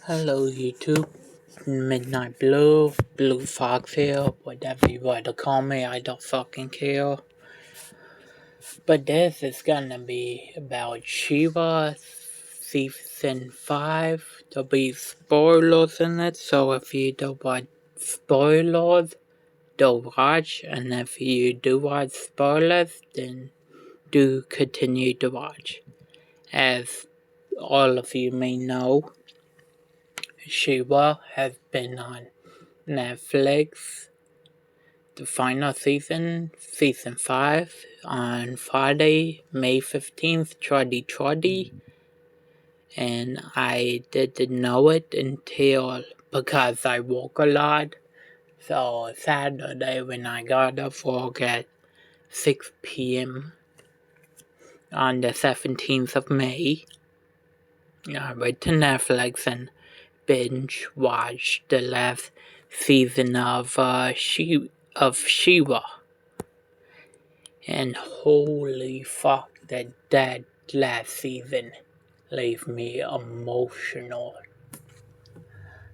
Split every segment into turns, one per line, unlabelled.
Hello YouTube, Midnight Blue, Blue Fox here, whatever you want to call me, I don't fucking care. But this is gonna be about Shiva season 5. There'll be spoilers in it, so if you don't want spoilers, don't watch, and if you do want spoilers, then do continue to watch. As all of you may know, Shiva has been on Netflix, the final season 5, on Friday, May 15th, 2020, and I didn't know it until because I woke a lot. So Saturday when I got up work at 6 p.m. on the 17th of May, I went to Netflix and binge watched the last season of Shiva. And holy fuck, that last season left me emotional.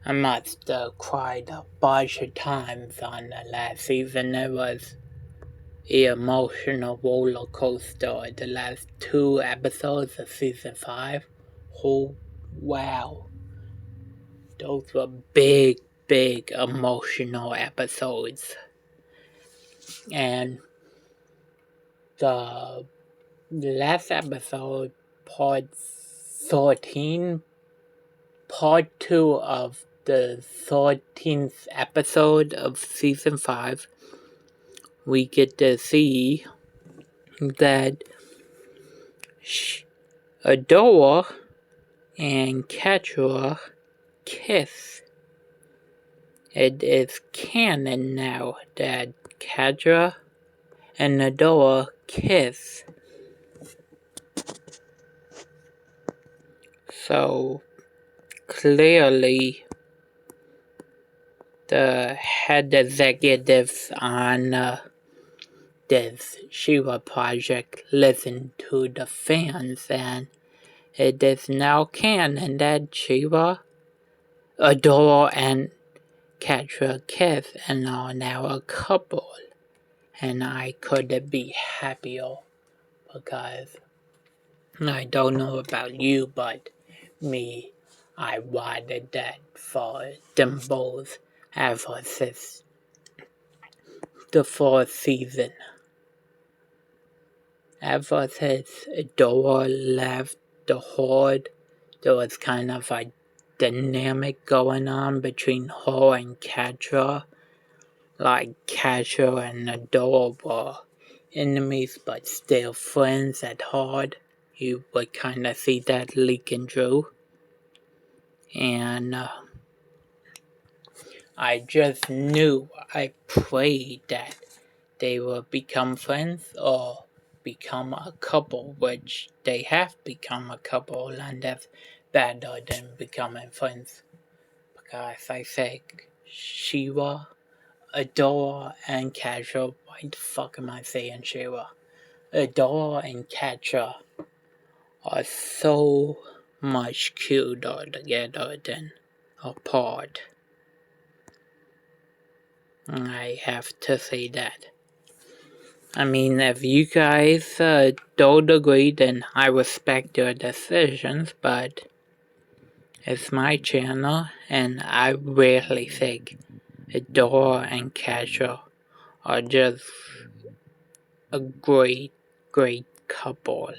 I must have cried a bunch of times on the last season. It was an emotional roller coaster. The last 2 episodes of season 5. Oh, wow. Those were big emotional episodes. And the last episode, part 13, part 2 of the 13th episode of season 5, we get to see that Adora and Ketra kiss. It is canon now that Ketra and Adora kiss. So clearly the head executives on this Shiva project listen to the fans, and it is now canon that Shiva, Adora, and Ketra kiss and are now a couple. And I couldn't be happier because I don't know about you, but me, I wanted that for them both ever since the 4th season. Ever since Adora left the Horde, there was kind of a dynamic going on between her and Ketra. Like Ketra and Adora were enemies but still friends at heart. You would kind of see that leaking through. And I just knew, I prayed that they will become friends or become a couple, which they have become a couple, and that's better than becoming friends. Because I think Shiva, Adora, and Ketra, why the fuck am I saying Shiva? Adora and Ketra are so much cuter together than apart. I have to say that. I mean, if you guys don't agree, then I respect your decisions, but it's my channel, and I really think Adora and Ketra are just a great couple.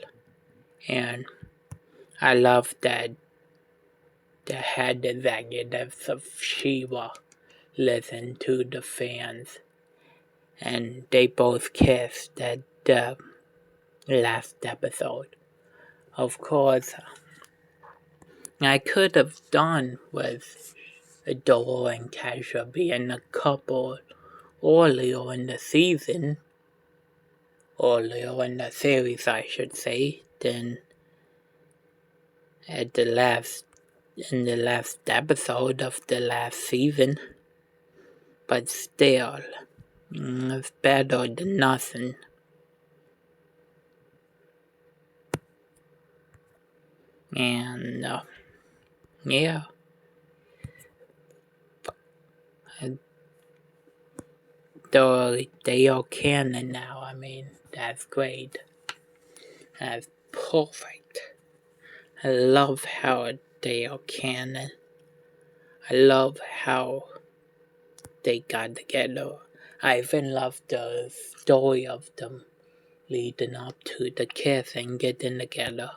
And I love that the head executives of Shiva listen to the fans, and they both kissed at the last episode. Of course, I could have done with Adora and Ketra being a couple earlier in the season, earlier in the series I should say, than at in the last episode of the last season. But still, it's better than nothing. And yeah, And though they are canon now, I mean, that's great. That's perfect. I love how they are canon. I love how they got together. I even love the story of them leading up to the kiss and getting together.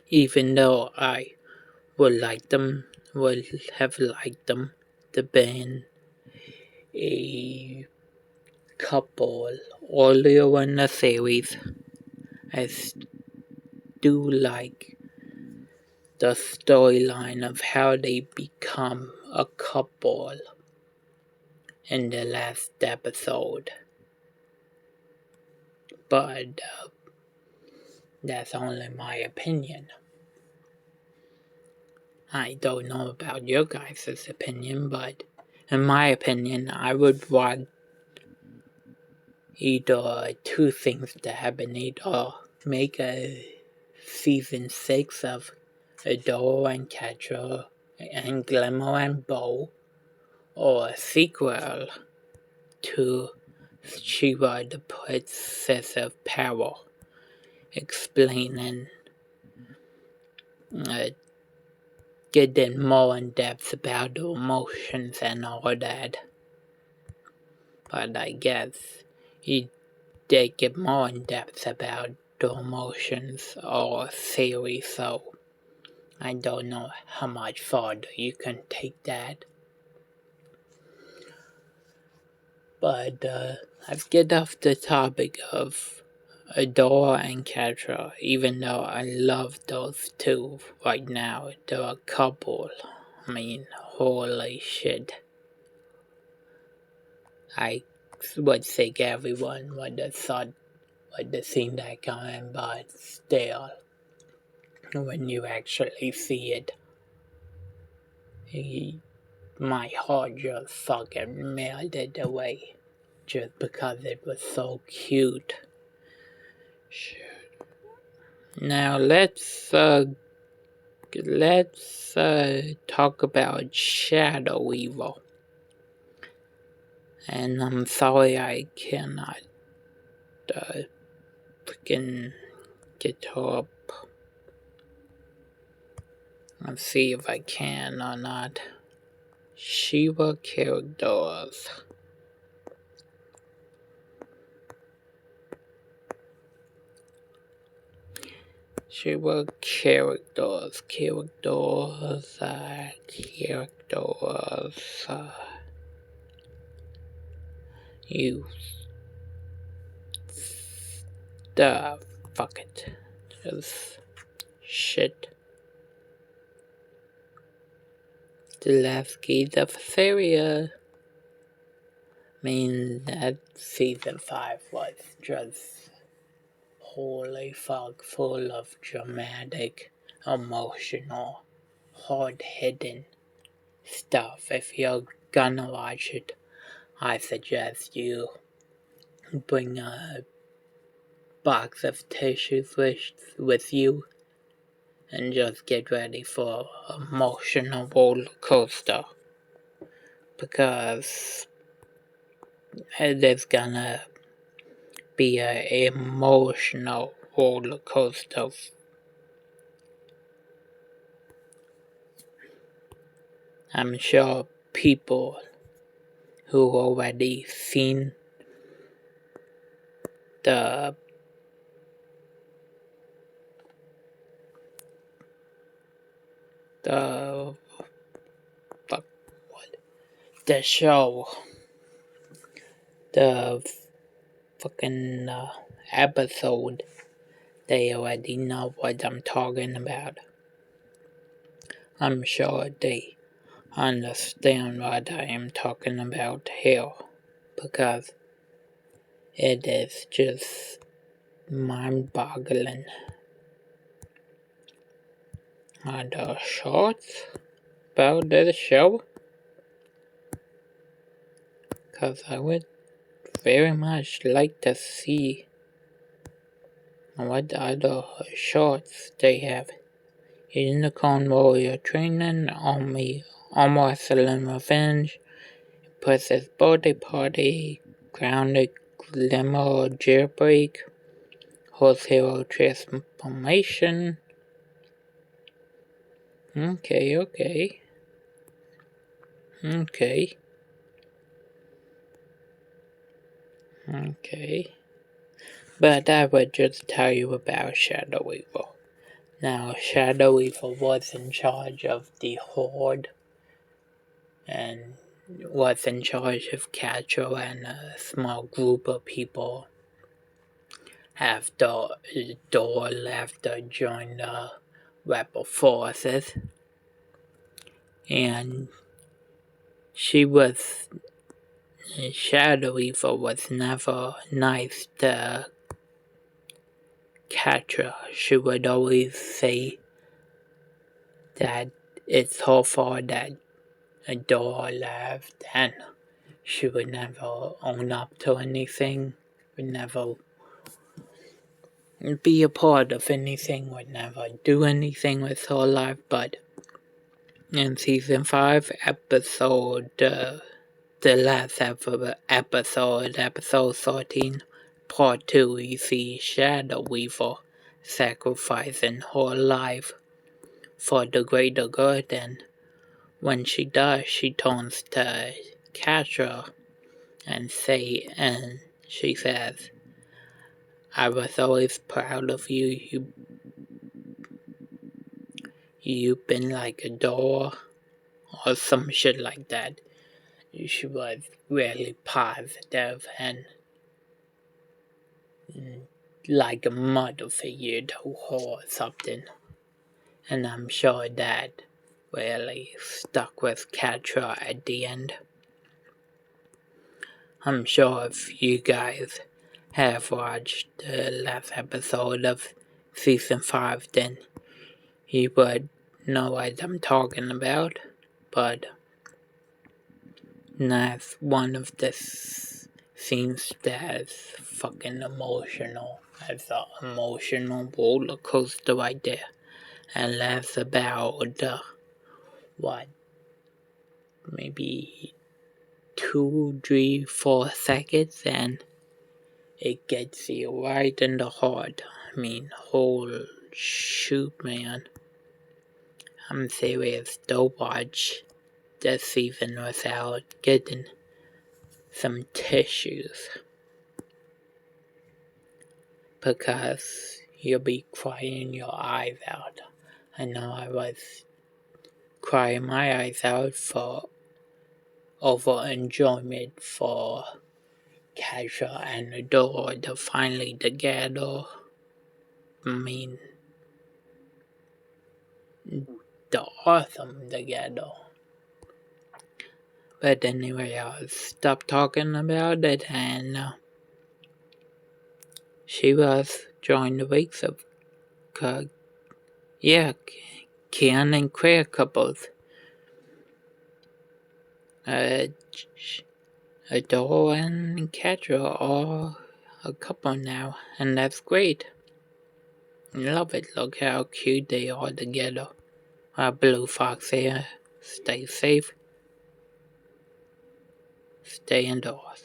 Even though I would have liked them to be a couple earlier in the series. I do like the storyline of how they become a couple in the last episode. But that's only my opinion. I don't know about your guys' opinion, but in my opinion, I would want either two things to happen. Either make a season 6 of Adore and Catra and Glimmer and Bow, or a sequel to Shiva the Princess of Power, explaining, getting more in depth about the emotions and all that. But I guess he did get more in depth about the emotions or theory, so I don't know how much farther you can take that. But let's get off the topic of Adore and Catra, even though I love those two right now. They're a couple. I mean, holy shit. I would think everyone would have thought, would have seen that coming, but still, when you actually see it, my heart just fucking melted away just because it was so cute. Now let's talk about Shadow Evil. And I'm sorry I cannot freaking get her up. Let's see if I can or not. Shiva characters. Shiva characters. You fuck it. Just shit. The last gate of Syria. I mean, that season 5 was just holy fuck, full of dramatic, emotional, hard-hitting stuff. If you're gonna watch it, I suggest you bring a box of tissues with you and just get ready for an emotional roller coaster, because it is gonna be an emotional roller coaster. I'm sure people who already seen the show, the fucking episode, they already know what I'm talking about. I'm sure they understand what I am talking about here, because it is just mind-boggling. Are there shorts about this show? Because I would very much like to see what other shorts they have. Unicorn Warrior Training, Army Arm Wrestling Revenge, Octopus's birthday party, grounded limo jailbreak, horse hero transformation. Okay. But I would just tell you about Shadow Evil. Now, Shadow Evil was in charge of the Horde and was in charge of Catcher and a small group of people after Door left to join the Rebel forces. And Shadow Evil was never nice to Catcher. She would always say that it's her fault that a Door left, and she would never own up to anything, would never be a part of anything, would never do anything with her life. But in season 5, the last episode, episode 13, part 2, you see Shadow Weaver sacrificing her life for the greater good, and when she does, she turns to Catra and she says, I was always proud of you. You've been like a door, or some shit like that. She was really positive and like a mother figure to her or something. And I'm sure that really stuck with Catra at the end. I'm sure if you guys have watched the last episode of season 5, then you would know what I'm talking about. But that's one of the scenes that's fucking emotional. That's an emotional roller coaster right there. And that's about, maybe 2, 3, 4 seconds, and it gets you right in the heart. I mean, holy shoot, man. I'm serious, don't watch this season without getting some tissues. Because you'll be crying your eyes out. I know I was crying my eyes out for over enjoyment for Kasha and Adore to finally together. I mean, they're awesome together. But anyway, I'll stop talking about it, and she was during the weeks of, Ken and queer couples. Adore and Catra are a couple now, and that's great. I love it. Look how cute they are together. Blue Fox here. Stay safe. Stay indoors.